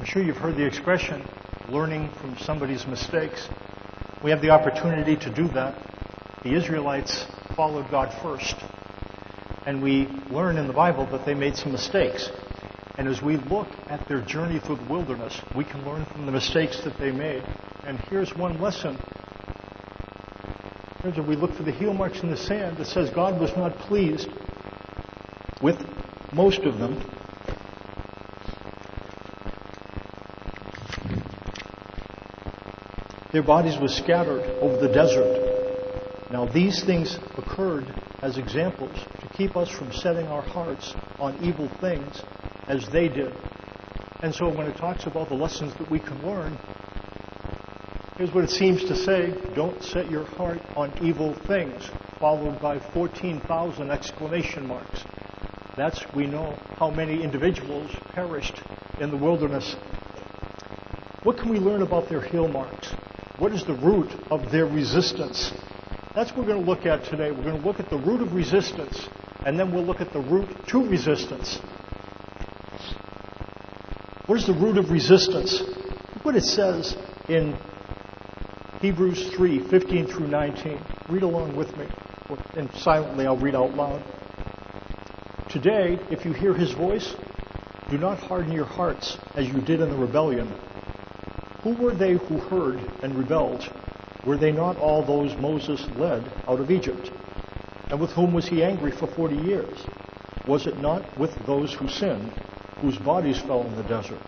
I'm sure you've heard the expression, learning from somebody's mistakes. We have the opportunity to do that. The Israelites followed God first. And we learn in the Bible that they made some mistakes. And as we look at their journey through the wilderness, we can learn from the mistakes that they made. And here's one lesson. Here's where we look for the heel marks in the sand. It says God was not pleased with most of them. Their bodies were scattered over the desert. Now these things occurred as examples to keep us from setting our hearts on evil things as they did. And so when it talks about the lessons that we can learn, here's what it seems to say: don't set your heart on evil things, followed by 14,000 exclamation marks. That's, we know, how many individuals perished in the wilderness. What can we learn about their heel marks? What is the root of their resistance? That's what we're going to look at today. We're going to look at the root of resistance, and then we'll look at the route to resistance. What is the root of resistance? Look what it says in Hebrews 3:15 through 19. Read along with me, and silently I'll read out loud. Today, if you hear his voice, do not harden your hearts as you did in the rebellion. Who were they who heard and rebelled? Were they not all those Moses led out of Egypt? And with whom was he angry for 40 years? Was it not with those who sinned, whose bodies fell in the desert?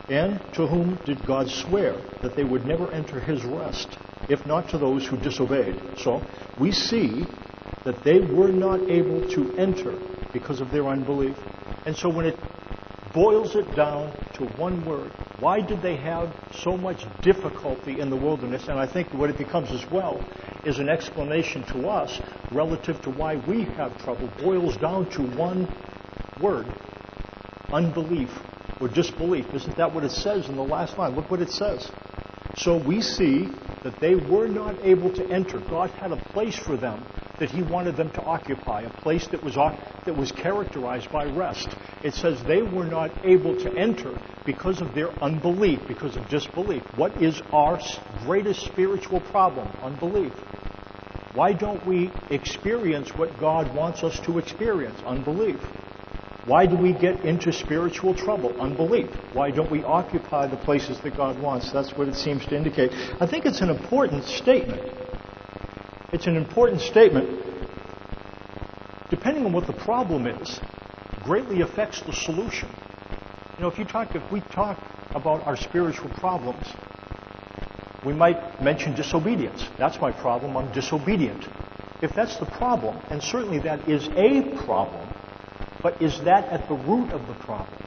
And to whom did God swear that they would never enter his rest, if not to those who disobeyed? So we see that they were not able to enter because of their unbelief. And so when it boils it down to one word, why did they have so much difficulty in the wilderness? And I think what it becomes as well is an explanation to us relative to why we have trouble. Boils down to one word: unbelief or disbelief. Isn't that what it says in the last line? Look what it says. So we see that they were not able to enter. God had a place for them that he wanted them to occupy, a place that was characterized by rest. It says they were not able to enter because of their unbelief, because of disbelief. What is our greatest spiritual problem? Unbelief. Why don't we experience what God wants us to experience? Unbelief. Why do we get into spiritual trouble? Unbelief. Why don't we occupy the places that God wants? That's what it seems to indicate. I think it's an important statement. It's an important statement. Depending on what the problem is, greatly affects the solution. You know, if we talk about our spiritual problems, we might mention disobedience. That's my problem. I'm disobedient. If that's the problem, and certainly that is a problem, but is that at the root of the problem?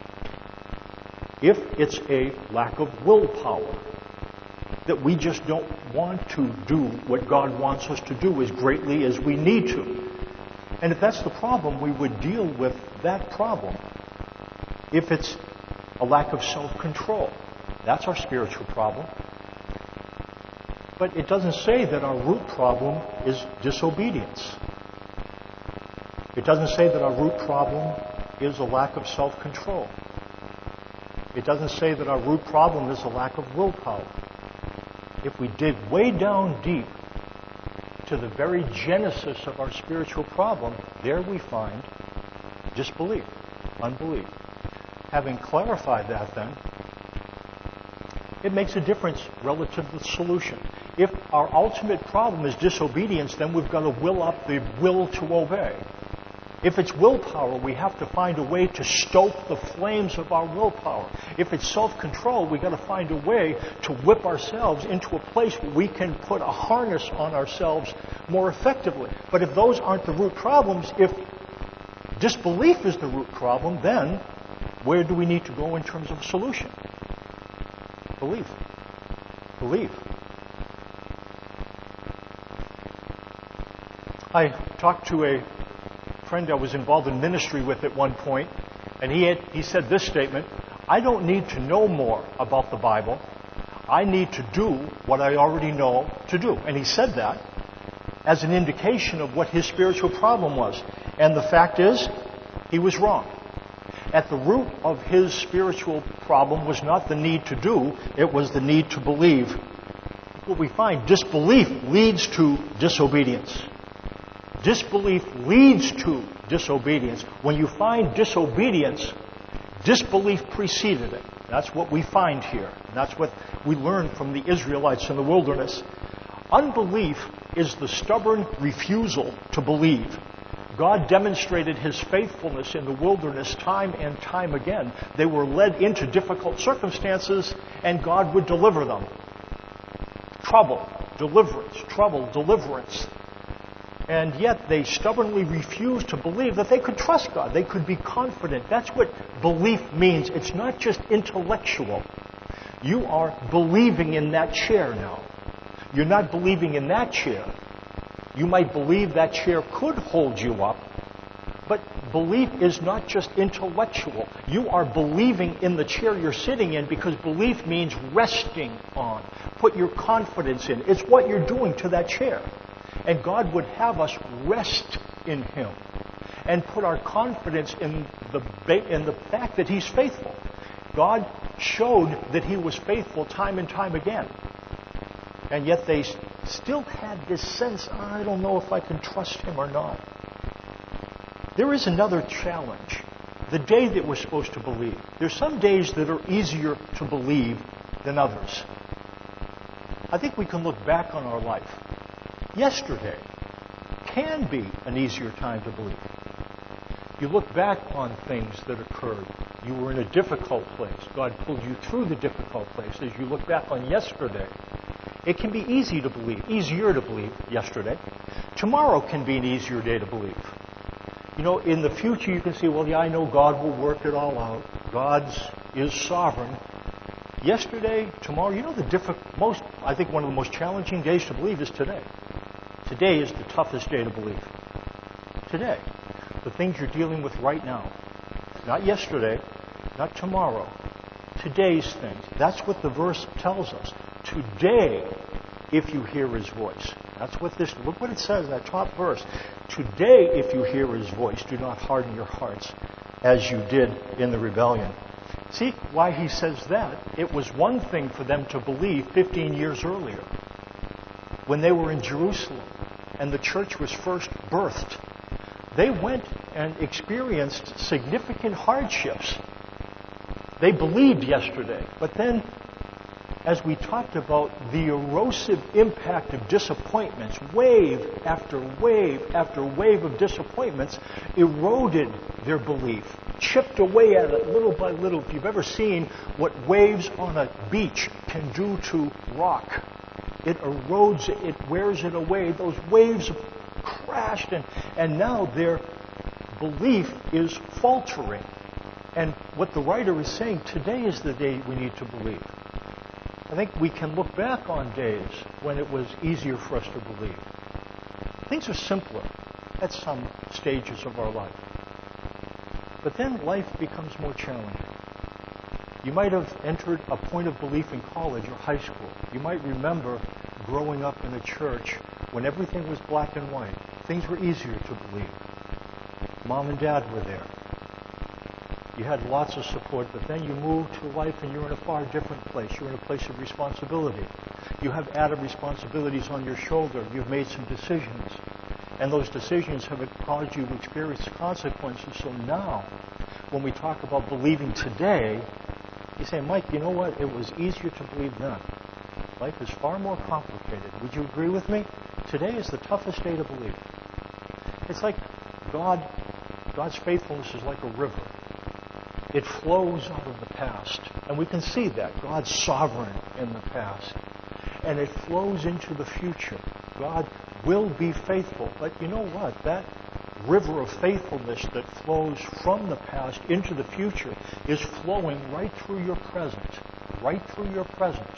If it's a lack of willpower, that we just don't want to do what God wants us to do as greatly as we need to. And if that's the problem, we would deal with that problem. If it's a lack of self-control, that's our spiritual problem. But it doesn't say that our root problem is disobedience. It doesn't say that our root problem is a lack of self-control. It doesn't say that our root problem is a lack of willpower. If we dig way down deep to the very genesis of our spiritual problem, there we find disbelief, unbelief. Having clarified that then, it makes a difference relative to the solution. If our ultimate problem is disobedience, then we've got to will up the will to obey. If it's willpower, we have to find a way to stoke the flames of our willpower. If it's self-control, we've got to find a way to whip ourselves into a place where we can put a harness on ourselves more effectively. But if those aren't the root problems, if disbelief is the root problem, then where do we need to go in terms of a solution? Belief. Belief. I talked to a friend I was involved in ministry with at one point, and he said this statement: I don't need to know more about the Bible. I need to do what I already know to do. And he said that as an indication of what his spiritual problem was. And the fact is, he was wrong. at the root of his spiritual problem was not the need to do, it was the need to believe. What we find, disbelief leads to disobedience. Disbelief leads to disobedience. When you find disobedience, disbelief preceded it. That's what we find here. And that's what we learned from the Israelites in the wilderness. Unbelief is the stubborn refusal to believe. God demonstrated his faithfulness in the wilderness time and time again. They were led into difficult circumstances, and God would deliver them. Trouble, deliverance. And yet they stubbornly refused to believe that they could trust God. They could be confident. That's what belief means. It's not just intellectual. You are believing in that chair now. You're not believing in that chair. You might believe that chair could hold you up, but belief is not just intellectual. You are believing in the chair you're sitting in because belief means resting on. Put your confidence in. It's what you're doing to that chair. And God would have us rest in him and put our confidence in the fact that he's faithful. God showed that he was faithful time and time again. And yet they still had this sense, I don't know if I can trust him or not. There is another challenge. The day that we're supposed to believe. There's some days that are easier to believe than others. I think we can look back on our life. Yesterday can be an easier time to believe. You look back on things that occurred. You were in a difficult place. God pulled you through the difficult place. As you look back on yesterday, it can be easier to believe yesterday. Tomorrow can be an easier day to believe. You know, in the future you can say, well, yeah, I know God will work it all out. God is sovereign. Yesterday, tomorrow, you know, I think one of the most challenging days to believe is today. Today is the toughest day to believe. Today. The things you're dealing with right now. Not yesterday, not tomorrow. Today's things. That's what the verse tells us. Today, if you hear his voice. Look what it says in that top verse. Today, if you hear his voice, do not harden your hearts as you did in the rebellion. See why he says that? It was one thing for them to believe 15 years earlier when they were in Jerusalem and the church was first birthed. They went and experienced significant hardships. They believed yesterday, but then as we talked about the erosive impact of disappointments, wave after wave after wave of disappointments eroded their belief, chipped away at it little by little. If you've ever seen what waves on a beach can do to rock, it erodes it, it wears it away. Those waves have crashed, and now their belief is faltering. And what the writer is saying, today is the day we need to believe. I think we can look back on days when it was easier for us to believe. Things are simpler at some stages of our life. But then life becomes more challenging. You might have entered a point of belief in college or high school. You might remember growing up in a church when everything was black and white. Things were easier to believe. Mom and Dad were there. You had lots of support, but then you move to life and you're in a far different place. You're in a place of responsibility. You have added responsibilities on your shoulder. You've made some decisions. And those decisions have caused you to experience consequences. So now, when we talk about believing today, you say, Mike, you know what? It was easier to believe then. Life is far more complicated. Would you agree with me? Today is the toughest day to believe. It's like God's faithfulness is like a river. It flows out of the past. And we can see that. God's sovereign in the past. And it flows into the future. God will be faithful. But you know what? That river of faithfulness that flows from the past into the future is flowing right through your present. Right through your present.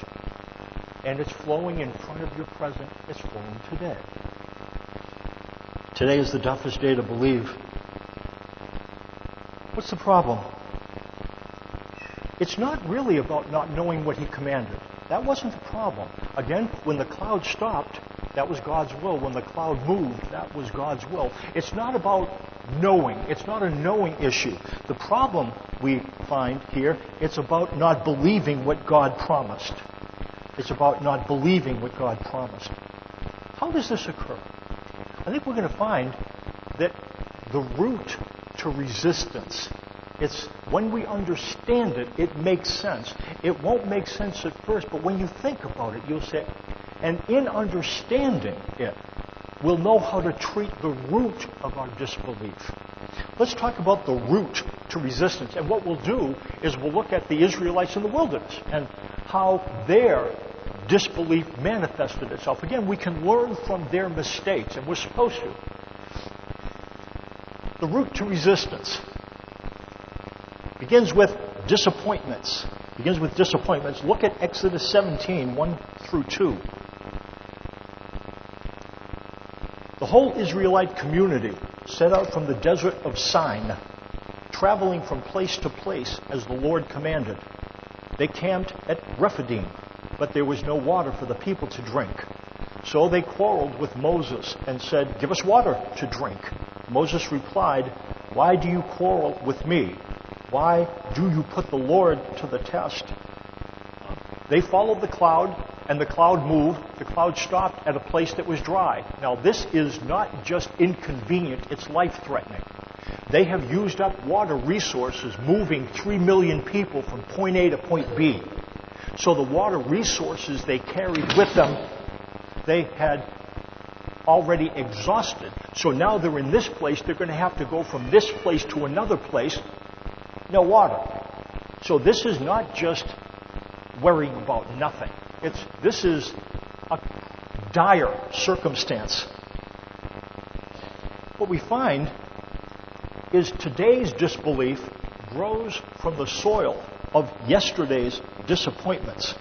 And it's flowing in front of your present. It's flowing today. Today is the toughest day to believe. What's the problem? It's not really about not knowing what he commanded. That wasn't the problem. Again, when the cloud stopped, That was God's will. When the cloud moved, that was God's will. It's not about knowing. It's not a knowing issue. The problem we find here, it's about not believing what God promised. It's about not believing what God promised. How does this occur? I think we're going to find that the root to resistance, it's when we understand it, it makes sense. It won't make sense at first, but when you think about it, you'll say, and in understanding it, we'll know how to treat the root of our disbelief. Let's talk about the root to resistance. And what we'll do is we'll look at the Israelites in the wilderness and how their disbelief manifested itself. Again, we can learn from their mistakes, and we're supposed to. The root to resistance begins with disappointments. Look at Exodus 17, 1 through 2. The whole Israelite community set out from the desert of Sin, traveling from place to place as the Lord commanded. They camped at Rephidim, but there was no water for the people to drink. So they quarreled with Moses and said, "Give us water to drink." Moses replied, "Why do you quarrel with me? Why do you put the Lord to the test?" They followed the cloud, and the cloud moved. The cloud stopped at a place that was dry. Now, this is not just inconvenient, it's life-threatening. They have used up water resources, moving 3 million people from point A to point B. So the water resources they carried with them, they had already exhausted. So now they're in this place. They're going to have to go from this place to another place. No water. So this is not just worrying about nothing. This is a dire circumstance. What we find is today's disbelief grows from the soil of yesterday's disappointments.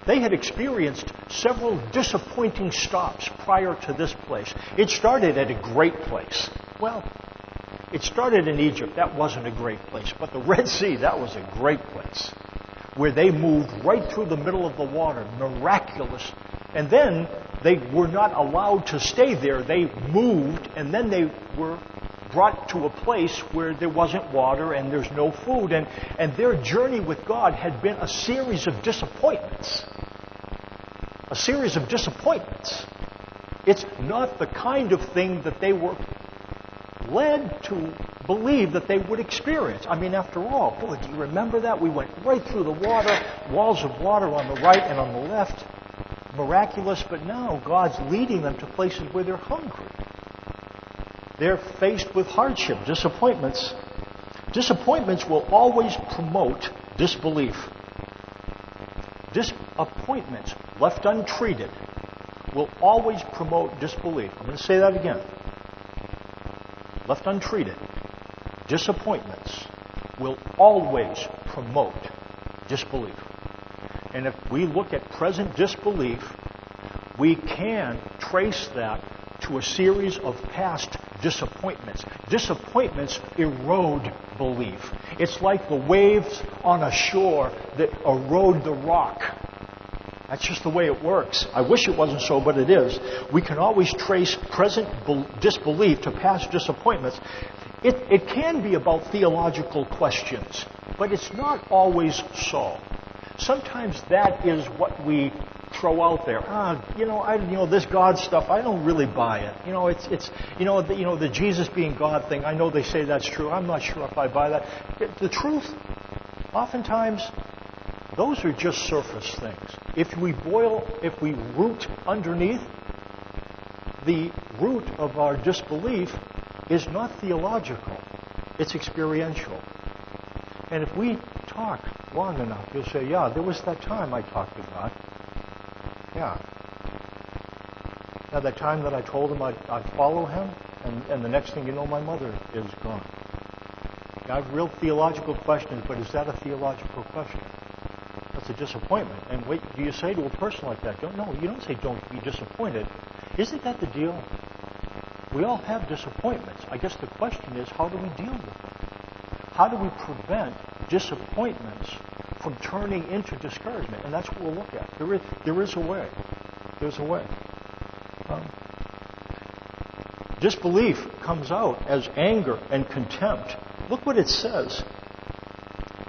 They had experienced several disappointing stops prior to this place. It started at a great place. Well, it started in Egypt. That wasn't a great place. But the Red Sea, that was a great place, where they moved right through the middle of the water. Miraculous. And then they were not allowed to stay there. They moved, and then they were brought to a place where there wasn't water and there's no food. And their journey with God had been a series of disappointments. A series of disappointments. It's not the kind of thing that they were led to believe that they would experience. I mean, after all, boy, do you remember that? We went right through the water, walls of water on the right and on the left. Miraculous, but now God's leading them to places where they're hungry. They're faced with hardship, disappointments. Disappointments will always promote disbelief. Disappointments, left untreated, will always promote disbelief. I'm going to say that again. Left untreated, disappointments will always promote disbelief. And if we look at present disbelief, we can trace that to a series of past disappointments. Disappointments erode belief. It's like the waves on a shore that erode the rock. That's just the way it works. I wish it wasn't so, but it is. We can always trace present disbelief to past disappointments. It can be about theological questions, but it's not always so. Sometimes that is what we throw out there. This God stuff, I don't really buy it. The Jesus being God thing, I know they say that's true. I'm not sure if I buy that. The truth, oftentimes, those are just surface things. If we root underneath, the root of our disbelief is not theological. It's experiential. And if we talk long enough, you'll say, yeah, there was that time I talked to God. Yeah. Now, that time that I told him I'd follow him, and the next thing you know, my mother is gone. I have real theological questions, but is that a theological question? That's a disappointment. And wait, do you say to a person like that, you don't say don't be disappointed. Isn't that the deal? We all have disappointments. I guess the question is, how do we deal with them? How do we prevent disappointments from turning into discouragement? And that's what we'll look at. There is a way. There's a way. Disbelief comes out as anger and contempt. Look what it says.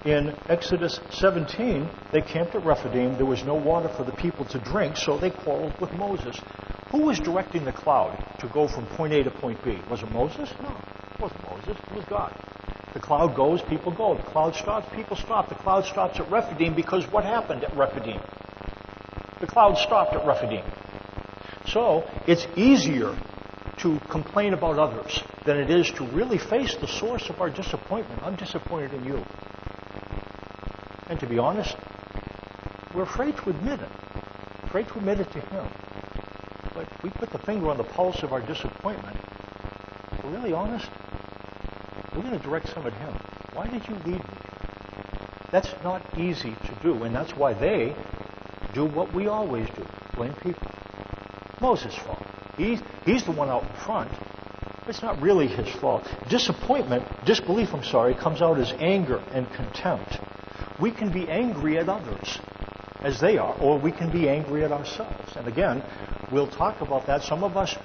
In Exodus 17, they camped at Rephidim. There was no water for the people to drink, so they quarreled with Moses. Who was directing the cloud to go from point A to point B? Was it Moses? No, it wasn't Moses. It was God. The cloud goes, people go. The cloud stops, people stop. The cloud stops at Rephidim because what happened at Rephidim? The cloud stopped at Rephidim. So it's easier to complain about others than it is to really face the source of our disappointment. I'm disappointed in you. And to be honest, we're afraid to admit it. Afraid to admit it to Him. But we put the finger on the pulse of our disappointment. If we're really honest, we're going to direct some at Him. Why did you lead me? That's not easy to do, and that's why they do what we always do. Blame people. Moses' fault. He's the one out in front. It's not really his fault. Disbelief, comes out as anger and contempt. We can be angry at others as they are, or we can be angry at ourselves. And again, we'll talk about that. Some of us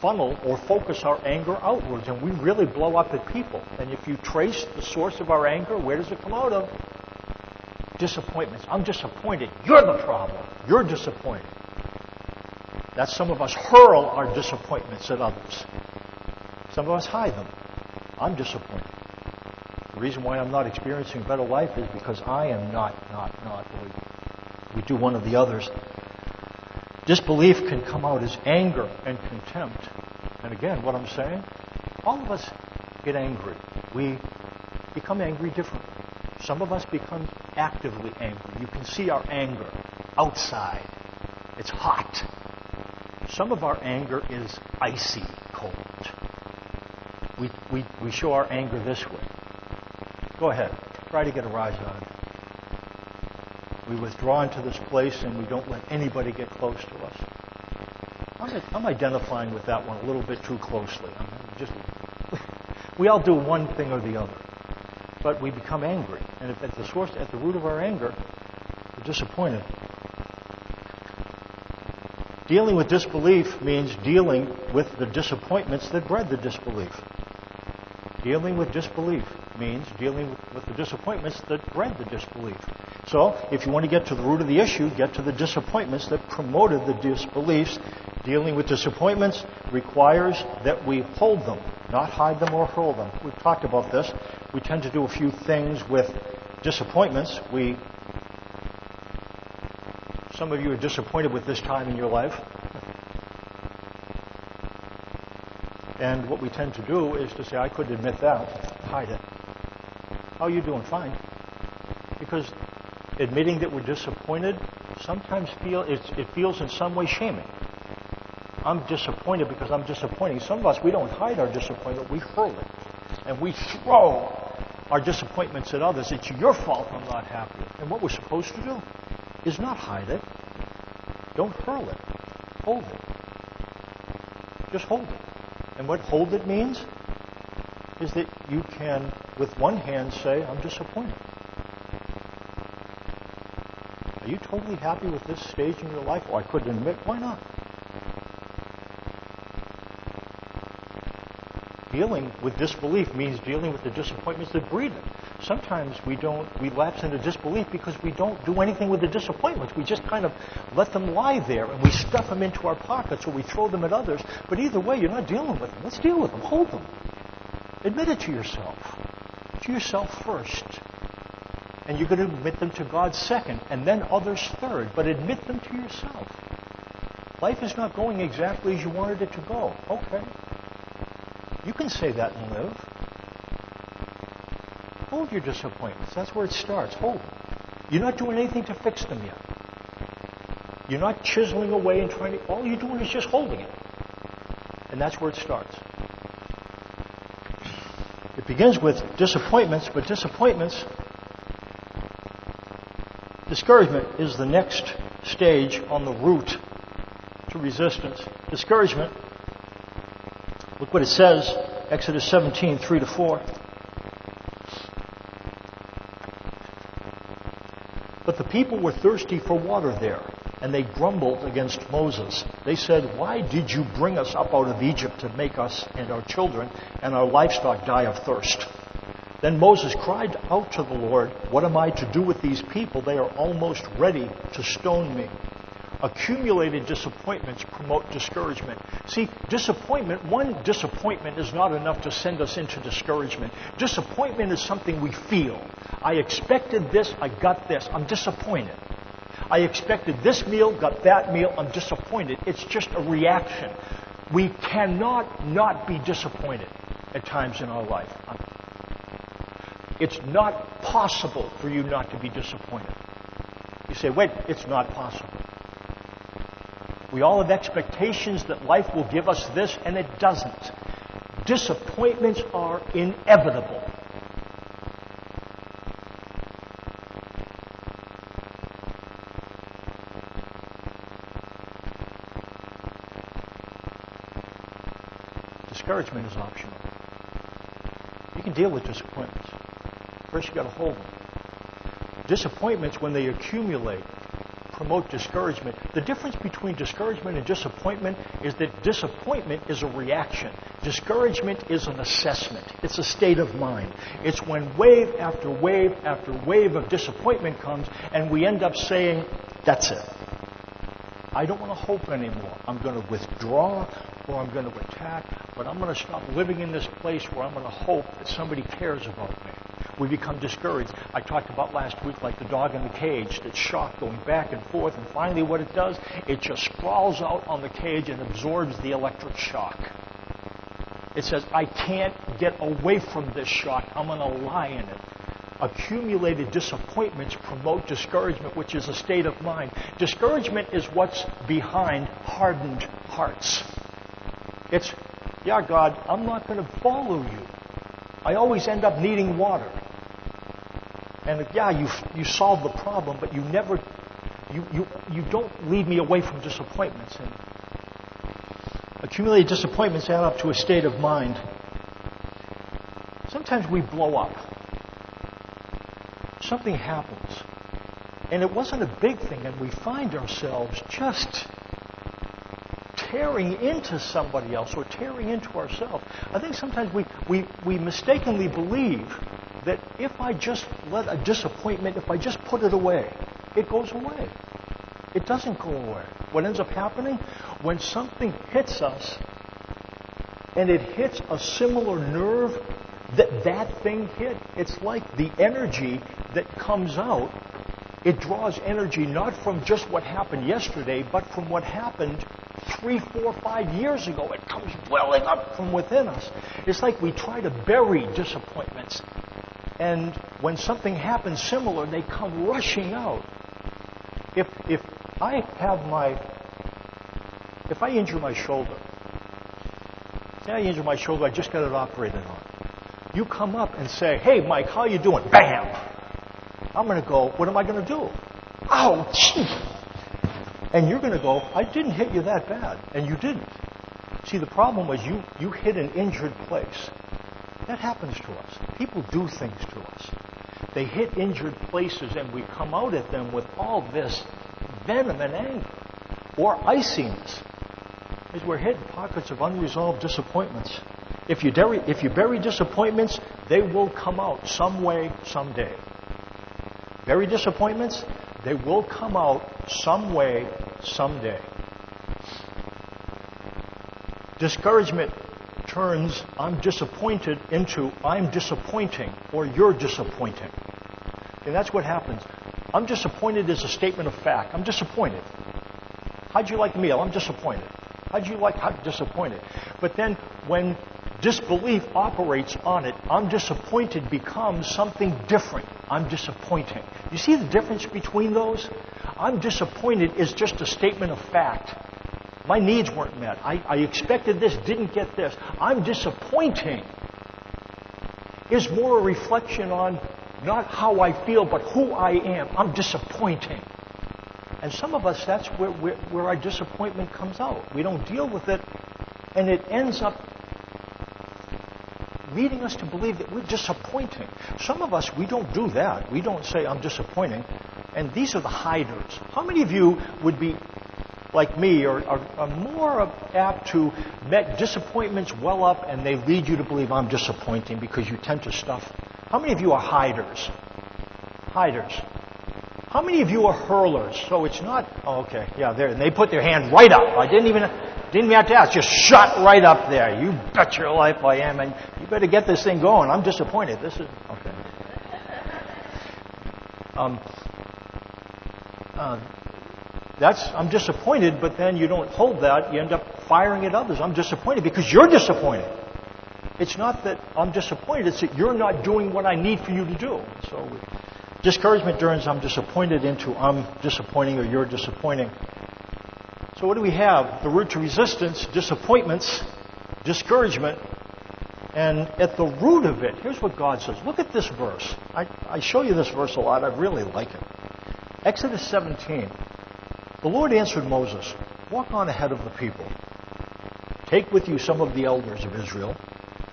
funnel or focus our anger outwards, and we really blow up at people. And if you trace the source of our anger, where does it come out of? Disappointments. I'm disappointed. You're the problem. You're disappointed. That's some of us hurl our disappointments at others. Some of us hide them. I'm disappointed. The reason why I'm not experiencing a better life is because I am not. We do one of the others. Disbelief can come out as anger and contempt. And again, what I'm saying, all of us get angry. We become angry differently. Some of us become actively angry. You can see our anger outside. It's hot. Some of our anger is icy cold. We show our anger this way. Go ahead. Try to get a rise on it. We withdraw into this place and we don't let anybody get close to us. I'm identifying with that one a little bit too closely. We all do one thing or the other. But we become angry. And if at the root of our anger, we're disappointed. Dealing with disbelief means dealing with the disappointments that bred the disbelief. Dealing with disbelief means dealing with the disappointments that bred the disbelief. So, if you want to get to the root of the issue, get to the disappointments that promoted the disbeliefs. Dealing with disappointments requires that we hold them, not hide them or hurl them. We've talked about this. We tend to do a few things with disappointments. Some of you are disappointed with this time in your life. And what we tend to do is to say, I couldn't admit that. Hide it. How are you doing? Fine. Because admitting that we're disappointed sometimes feels in some way shaming. I'm disappointed because I'm disappointing. Some of us, we don't hide our disappointment. We hurl it. And we throw our disappointments at others. It's your fault I'm not happy. And what we're supposed to do is not hide it. Don't hurl it. Hold it. Just hold it. And what hold it means is that you can, with one hand, say, I'm disappointed. Are you totally happy with this stage in your life? Oh, I couldn't admit. Why not? Dealing with disbelief means dealing with the disappointments that breed it. Sometimes we lapse into disbelief because we don't do anything with the disappointments. We just kind of let them lie there and we stuff them into our pockets or we throw them at others. But either way, you're not dealing with them. Let's deal with them. Hold them. Admit it to yourself. To yourself first. And you're going to admit them to God second and then others third. But admit them to yourself. Life is not going exactly as you wanted it to go. Okay. You can say that and live. Hold your disappointments. That's where it starts. Hold them. You're not doing anything to fix them yet. You're not chiseling away and trying to... All you're doing is just holding it. And that's where it starts. It begins with disappointments, but discouragement is the next stage on the route to resistance. Discouragement, look what it says, Exodus 17, 3-4. But the people were thirsty for water there. and they grumbled against Moses. They said, "Why did you bring us up out of Egypt to make us and our children and our livestock die of thirst?" Then Moses cried out to the Lord, "What am I to do with these people? They are almost ready to stone me." Accumulated disappointments promote discouragement. See, one disappointment is not enough to send us into discouragement. Disappointment is something we feel. I expected this, I got this, I'm disappointed. I expected this meal, got that meal, I'm disappointed. It's just a reaction. We cannot not be disappointed at times in our life. It's not possible for you not to be disappointed. You say, wait, it's not possible. We all have expectations that life will give us this, and it doesn't. Disappointments are inevitable. Discouragement is optional. You can deal with disappointments. First, you've got to hold them. Disappointments, when they accumulate, promote discouragement. The difference between discouragement and disappointment is that disappointment is a reaction. Discouragement is an assessment. It's a state of mind. It's when wave after wave after wave of disappointment comes and we end up saying, that's it. I don't want to hope anymore. I'm going to withdraw or I'm going to attack, but I'm going to stop living in this place where I'm going to hope that somebody cares about me. We become discouraged. I talked about last week like the dog in the cage that's shocked, going back and forth, and finally what it does, it just sprawls out on the cage and absorbs the electric shock. It says, I can't get away from this shock. I'm going to lie in it. Accumulated disappointments promote discouragement, which is a state of mind. Discouragement is what's behind hardened hearts. It's, yeah, God, I'm not going to follow you. I always end up needing water. And yeah, you solve the problem, but you never, you don't lead me away from disappointments. And accumulated disappointments add up to a state of mind. Sometimes we blow up. Something happens. And it wasn't a big thing, and we find ourselves just tearing into somebody else or tearing into ourselves. I think sometimes we mistakenly believe that if I just let a disappointment, if I just put it away, it goes away. It doesn't go away. What ends up happening, when something hits us and it hits a similar nerve that thing hit, it's like the energy that comes out, it draws energy not from just what happened yesterday, but from what happened 3, 4, 5 years ago. It comes welling up from within us. It's like we try to bury disappointments. And when something happens similar, they come rushing out. If I injure my shoulder, I just got it operated on. You come up and say, hey, Mike, how you doing? Bam! I'm going to go, what am I going to do? Ow, gee! And you're going to go, I didn't hit you that bad. And you didn't. See, the problem was you hit an injured place. That happens to us. People do things to us. They hit injured places and we come out at them with all this venom and anger or iciness. Because we're hitting pockets of unresolved disappointments. If you bury disappointments, they will come out some way, someday. Bury disappointments, they will come out some way, someday. Discouragement turns I'm disappointed into I'm disappointing or you're disappointing. And that's what happens. I'm disappointed is a statement of fact. I'm disappointed. How'd you like the meal? I'm disappointed. I'm disappointed. But then when disbelief operates on it, I'm disappointed becomes something different. I'm disappointing. You see the difference between those? I'm disappointed is just a statement of fact. My needs weren't met. I expected this, didn't get this. I'm disappointing is more a reflection on not how I feel, but who I am. I'm disappointing. And some of us, that's where our disappointment comes out. We don't deal with it, and it ends up leading us to believe that we're disappointing. Some of us, we don't do that. We don't say, I'm disappointing. And these are the hiders. How many of you would be like me, or are more apt to let disappointments well up and they lead you to believe I'm disappointing because you tend to stuff? How many of you are hiders? Hiders. How many of you are hurlers? So it's not, oh, okay, yeah, there. And they put their hand right up. I didn't even have to ask. Just shot right up there. You bet your life I am. And you better get this thing going. I'm disappointed. This is, okay. I'm disappointed, but then you don't hold that. You end up firing at others. I'm disappointed because you're disappointed. It's not that I'm disappointed. It's that you're not doing what I need for you to do. So discouragement turns I'm disappointed into I'm disappointing or you're disappointing. So what do we have? The root to resistance, disappointments, discouragement. And at the root of it, here's what God says. Look at this verse. I show you this verse a lot. I really like it. Exodus 17. The Lord answered Moses, walk on ahead of the people. Take with you some of the elders of Israel,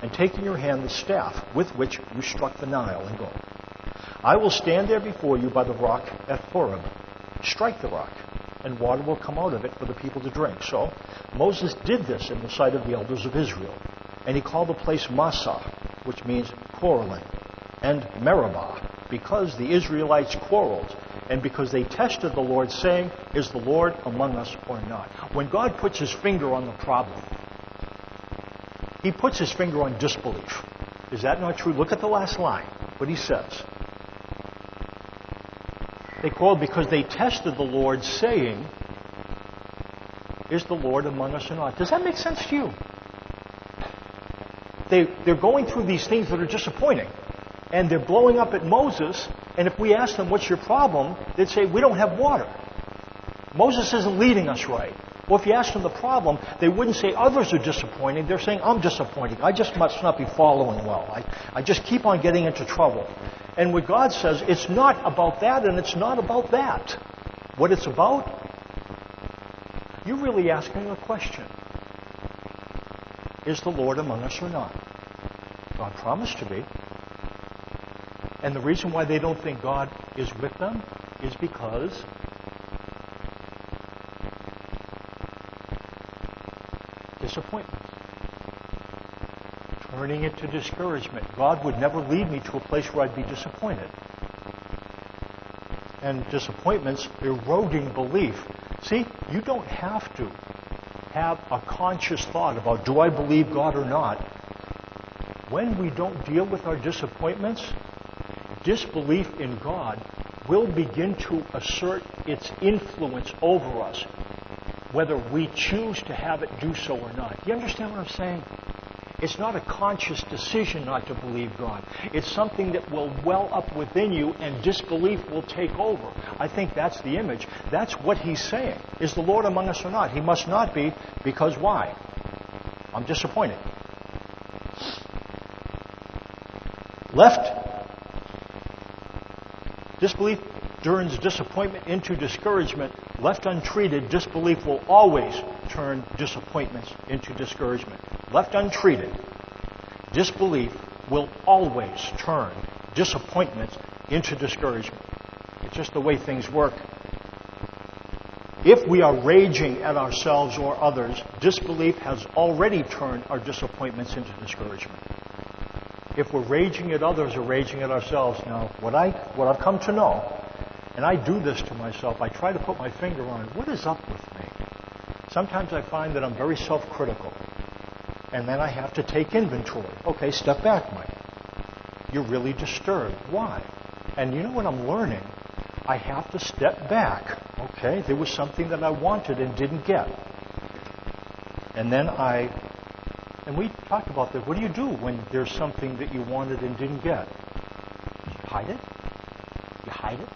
and take in your hand the staff with which you struck the Nile, and go. I will stand there before you by the rock at Horeb. Strike the rock, and water will come out of it for the people to drink. So Moses did this in the sight of the elders of Israel. And he called the place Massah, which means quarreling, and Meribah, because the Israelites quarreled, and because they tested the Lord, saying, is the Lord among us or not? When God puts his finger on the problem, he puts his finger on disbelief. Is that not true? Look at the last line, what he says. They quarreled because they tested the Lord, saying, is the Lord among us or not? Does that make sense to you? They're going through these things that are disappointing. And they're blowing up at Moses. And if we ask them, what's your problem? They'd say, we don't have water. Moses isn't leading us right. Well, if you ask them the problem, they wouldn't say others are disappointing. They're saying, I'm disappointing. I just must not be following well. I just keep on getting into trouble. And what God says, it's not about that and it's not about that. What it's about, you're really asking a question. Is the Lord among us or not? God promised to be. And the reason why they don't think God is with them is because disappointment. Turning it to discouragement. God would never lead me to a place where I'd be disappointed. And disappointments eroding belief. See, you don't have to have a conscious thought about, do I believe God or not? When we don't deal with our disappointments, disbelief in God will begin to assert its influence over us, whether we choose to have it do so or not. Do you understand what I'm saying? It's not a conscious decision not to believe God. It's something that will well up within you and disbelief will take over. I think that's the image. That's what he's saying. Is the Lord among us or not? He must not be, because why? I'm disappointed. Disbelief turns disappointment into discouragement. Left untreated, disbelief will always turn disappointments into discouragement. Left untreated, disbelief will always turn disappointments into discouragement. It's just the way things work. If we are raging at ourselves or others, disbelief has already turned our disappointments into discouragement. If we're raging at others or raging at ourselves, now what I've come to know, and I do this to myself, I try to put my finger on it. What is up with me? Sometimes I find that I'm very self-critical. And then I have to take inventory. Okay, step back, Mike. You're really disturbed. Why? And you know what I'm learning? I have to step back. Okay, there was something that I wanted and didn't get. And then and we talked about this. What do you do when there's something that you wanted and didn't get? You hide it? You hide it?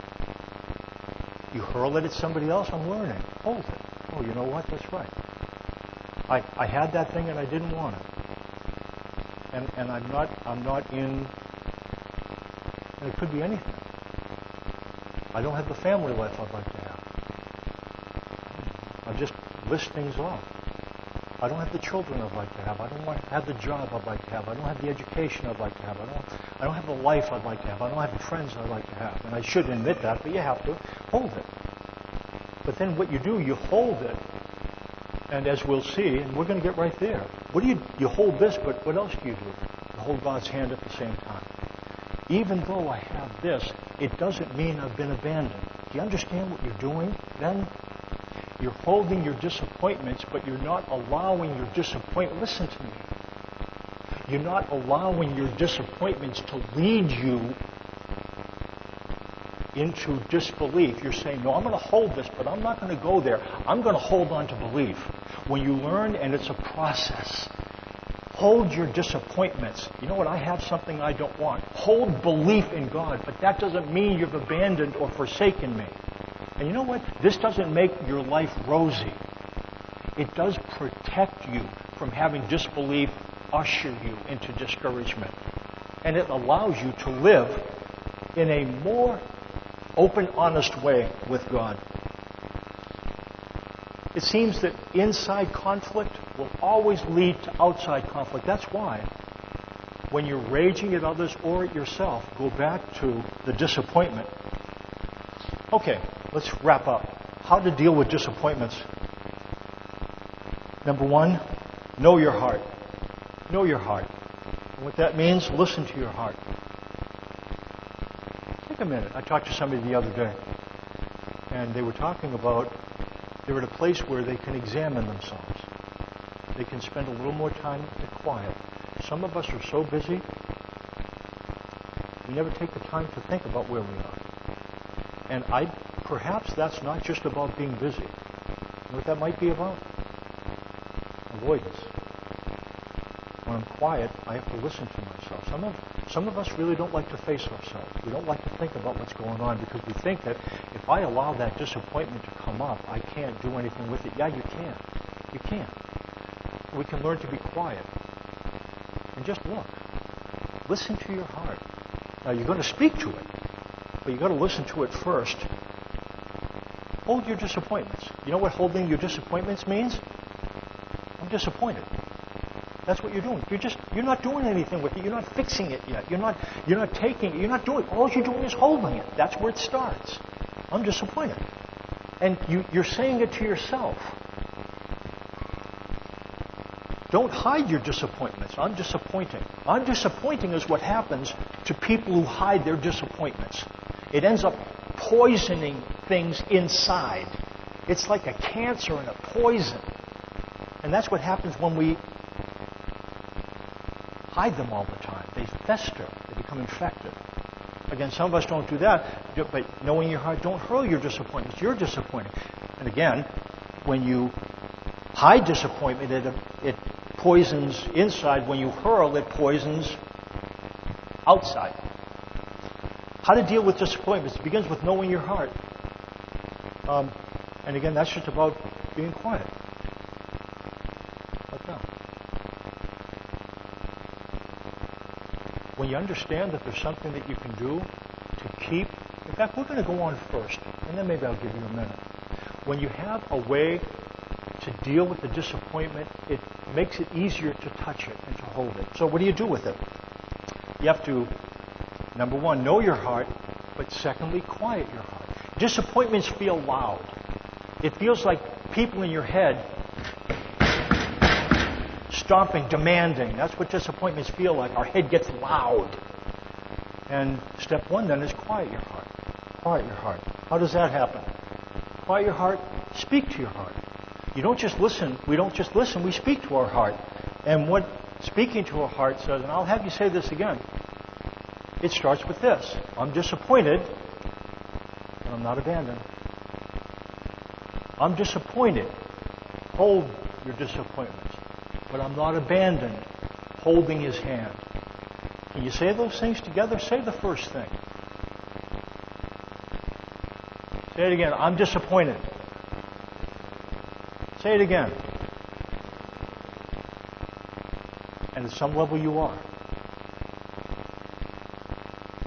You hurl it at somebody else? I'm learning. Hold it. Oh, you know what? That's right. I had that thing and I didn't want it. And I'm not in, and it could be anything. I don't have the family life I'd like to have. I just list things off. I don't have the children I'd like to have. I don't have the job I'd like to have. I don't have the education I'd like to have. I don't have the life I'd like to have. I don't have the friends I'd like to have. have. And I shouldn't admit that, but you have to hold it. But then what you do, you hold it. And as we'll see, and we're going to get right there. What do you hold this, but what else do you do? You hold God's hand at the same time. Even though I have this, it doesn't mean I've been abandoned. Do you understand what you're doing then? You're holding your disappointments, but you're not allowing your disappointment. Listen to me. You're not allowing your disappointments to lead you into disbelief. You're saying, no, I'm going to hold this, but I'm not going to go there. I'm going to hold on to belief. When you learn, and it's a process, hold your disappointments. You know what? I have something I don't want. Hold belief in God, but that doesn't mean you've abandoned or forsaken me. And you know what? This doesn't make your life rosy. It does protect you from having disbelief usher you into discouragement. And it allows you to live in a more open, honest way with God. It seems that inside conflict will always lead to outside conflict. That's why when you're raging at others or at yourself, go back to the disappointment. Okay, let's wrap up. How to deal with disappointments. Number one, know your heart. Know your heart. And what that means, listen to your heart. Take a minute. I talked to somebody the other day, and they were talking about they're at a place where they can examine themselves. They can spend a little more time in quiet. Some of us are so busy, we never take the time to think about where we are. And perhaps that's not just about being busy. You know what that might be about? Avoidance. When I'm quiet, I have to listen to myself. Some of us really don't like to face ourselves. We don't like to think about what's going on because we think that if I allow that disappointment to come up, I can't do anything with it. Yeah, you can. You can. We can learn to be quiet. And just look. Listen to your heart. Now, you're going to speak to it, but you've got to listen to it first. Hold your disappointments. You know what holding your disappointments means? I'm disappointed. That's what you're doing. You're not doing anything with it. You're not fixing it yet. You're not taking it. You're not doing it. All you're doing is holding it. That's where it starts. I'm disappointed. And you're saying it to yourself. Don't hide your disappointments. I'm disappointing. I'm disappointing is what happens to people who hide their disappointments. It ends up poisoning things inside. It's like a cancer and a poison. And that's what happens when we hide them all the time. They fester. They become infected. Again, some of us don't do that, but knowing your heart, don't hurl your disappointments. You're disappointed. And again, when you hide disappointment, it poisons inside. When you hurl, it poisons outside. How to deal with disappointments? It begins with knowing your heart. And again, that's just about being quiet. Like that. When you understand that there's something that you can do to keep, in fact, we're going to go on first, and then maybe I'll give you a minute. When you have a way to deal with the disappointment, it makes it easier to touch it and to hold it. So what do you do with it? You have to, number one, know your heart, but secondly, quiet your heart. Disappointments feel loud. It feels like people in your head stomping, demanding. That's what disappointments feel like. Our head gets loud. And step one then is quiet your heart. Quiet your heart. How does that happen? Quiet your heart. Speak to your heart. You don't just listen. We don't just listen. We speak to our heart. And what speaking to our heart says, and I'll have you say this again, it starts with this. I'm disappointed, but I'm not abandoned. I'm disappointed. Hold your disappointments. But I'm not abandoned, holding his hand. Can you say those things together? Say the first thing. Say it again. I'm disappointed. Say it again. And at some level you are.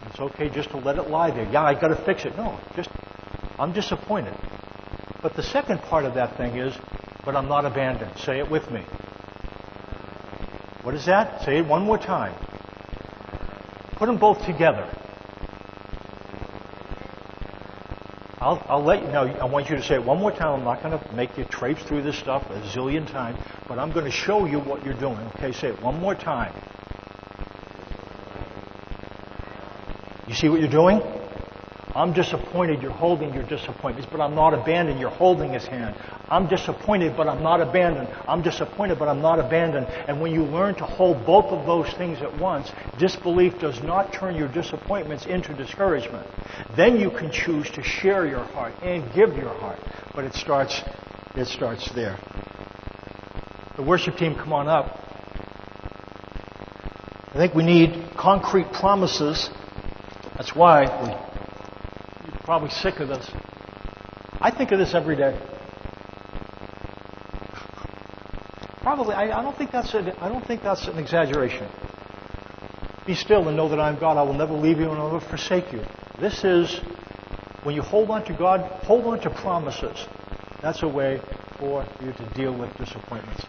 It's okay just to let it lie there. Yeah, I've got to fix it. No, just, I'm disappointed. But the second part of that thing is, but I'm not abandoned. Say it with me. What is that? Say it one more time. Put them both together. I'll let you know. I want you to say it one more time. I'm not going to make you traipse through this stuff a zillion times, but I'm going to show you what you're doing. Okay, say it one more time. You see what you're doing? I'm disappointed you're holding your disappointments, but I'm not abandoned. You're holding his hand. I'm disappointed, but I'm not abandoned. I'm disappointed, but I'm not abandoned. And when you learn to hold both of those things at once, disbelief does not turn your disappointments into discouragement. Then you can choose to share your heart and give your heart. But it starts there. The worship team, come on up. I think we need concrete promises. That's why you're probably sick of this. I think of this every day. Probably, I don't think that's an exaggeration. Be still and know that I am God. I will never leave you and I will never forsake you. This is, when you hold on to God, hold on to promises. That's a way for you to deal with disappointments.